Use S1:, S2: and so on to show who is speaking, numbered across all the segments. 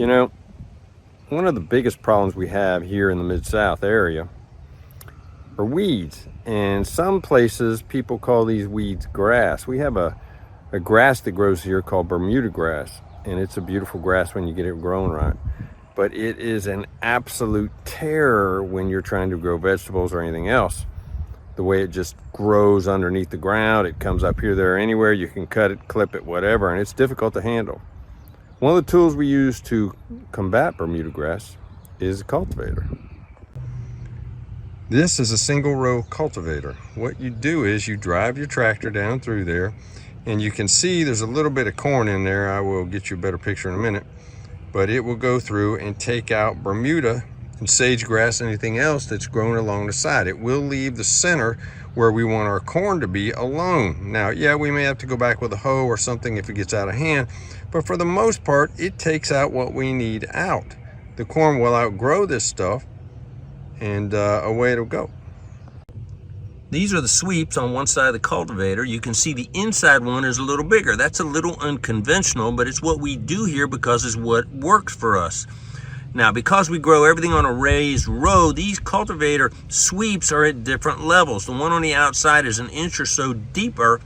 S1: You know, one of the biggest problems we have here in the Mid-South area are weeds. And some places people call these weeds grass. We have a grass that grows here called Bermuda grass, and it's a beautiful grass when you get it grown right. But it is an absolute terror when you're trying to grow vegetables or anything else. The way it just grows underneath the ground, it comes up here, there, anywhere. You can cut it, clip it, whatever, and it's difficult to handle. One of the tools we use to combat Bermuda grass is a cultivator. This is a single row cultivator. What you do is you drive your tractor down through there, and you can see there's a little bit of corn in there. I will get you a better picture in a minute. But it will go through and take out Bermuda and sage grass and anything else that's grown along the side. It will leave the center where we want our corn to be alone. Now, yeah, we may have to go back with a hoe or something if it gets out of hand, but for the most part, it takes out what we need out. The corn will outgrow this stuff, and away it'll go.
S2: These are the sweeps on one side of the cultivator. You can see the inside one is a little bigger. That's a little unconventional, but it's what we do here because it's what works for us. Now, because we grow everything on a raised row, these cultivator sweeps are at different levels. The one on the outside is an inch or so deeper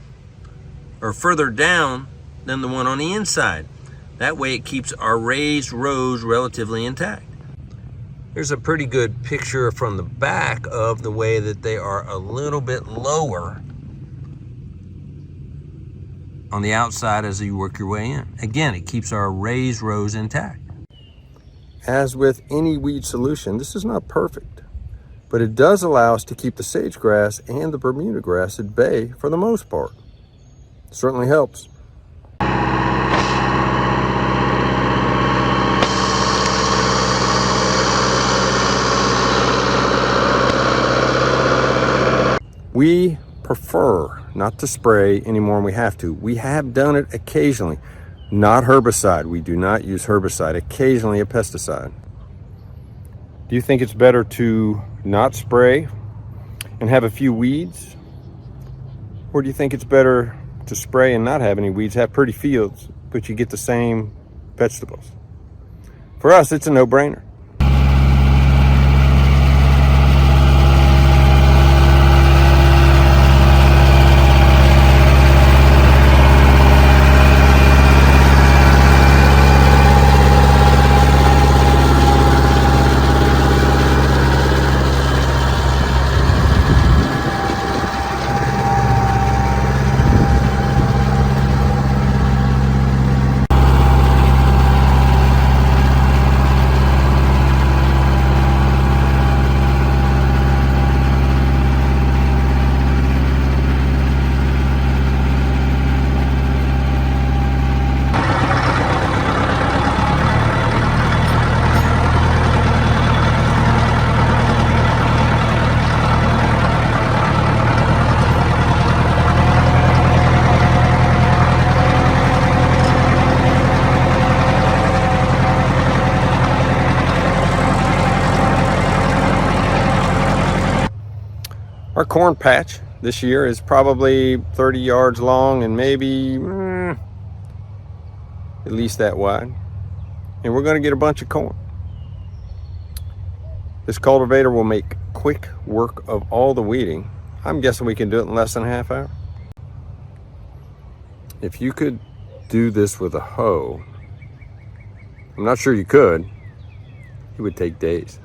S2: or further down than the one on the inside. That way it keeps our raised rows relatively intact. Here's a pretty good picture from the back of the way that they are a little bit lower on the outside as you work your way in. Again, it keeps our raised rows intact.
S1: As with any weed solution, this is not perfect, but it does allow us to keep the sage grass and the Bermuda grass at bay for the most part. It certainly helps. We prefer not to spray anymore than we have to. We have done it occasionally. Not herbicide. We do not use herbicide. Occasionally a pesticide. Do you think it's better to not spray and have a few weeds? Or do you think it's better to spray and not have any weeds, have pretty fields, but you get the same vegetables? For us, it's a no-brainer. Our corn patch this year is probably 30 yards long and maybe at least that wide. And we're going to get a bunch of corn. This cultivator will make quick work of all the weeding. I'm guessing we can do it in less than a half hour. If you could do this with a hoe, I'm not sure you could. It would take days.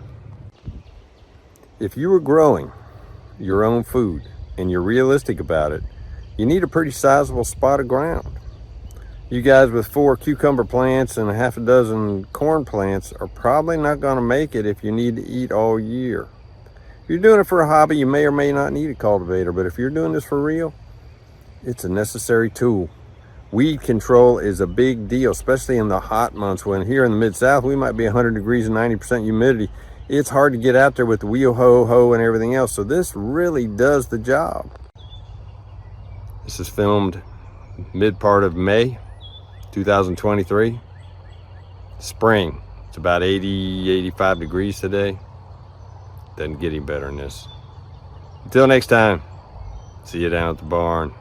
S1: If you were growing your own food and you're realistic about it, you need a pretty sizable spot of ground. You guys with 4 cucumber plants and a half a dozen corn plants are probably not going to make it if you need to eat all year. If you're doing it for a hobby, you may or may not need a cultivator, but if you're doing this for real, it's a necessary tool. Weed control is a big deal, especially in the hot months when here in the Mid-South we might be 100 degrees and 90% humidity. It's hard to get out there with the wheel hoe, and everything else. So this really does the job. This is filmed mid part of May 2023. Spring. It's about 80, 85 degrees today. Doesn't get any better than this. Until next time, see you down at the barn.